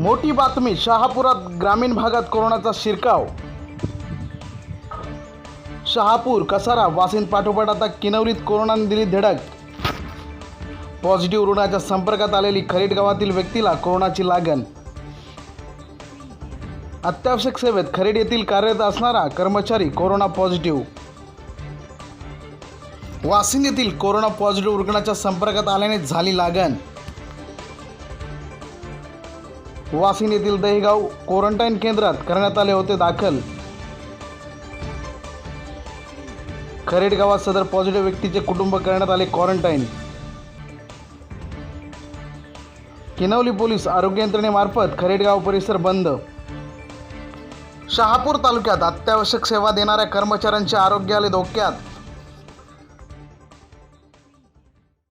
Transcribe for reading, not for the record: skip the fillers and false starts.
मोठी बातमी, शहापुरात ग्रामीण भागात कोरोनाचा शिरकाव। शहापूर, कसारा, वासिंद पाठोपाठ आता किनवलीत कोरोनाने दिली धडक। पॉझिटिव्ह रुग्णाच्या संपर्कात आलेली खरेड गावातील व्यक्तीला कोरोनाची लागण। अत्यावश्यक सेवेत खरेड येथील कार्यरत असणारा कर्मचारी कोरोना पॉझिटिव्ह। वासिंद येथील कोरोना पॉझिटिव्ह रुग्णाच्या संपर्कात आल्याने झाली लागण। वासिंद येथील दहेगाव क्वारंटाईन केंद्रात करण्यात आले होते दाखल। खरेड गावात सदर पॉझिटिव्ह व्यक्तीचे कुटुंब करण्यात आले क्वारंटाईन। किनवली पोलीस आरोग्य यंत्रणेमार्फत खरेडगाव परिसर बंद। शहापूर तालुक्यात अत्यावश्यक सेवा देणाऱ्या कर्मचाऱ्यांचे आरोग्य आले धोक्यात।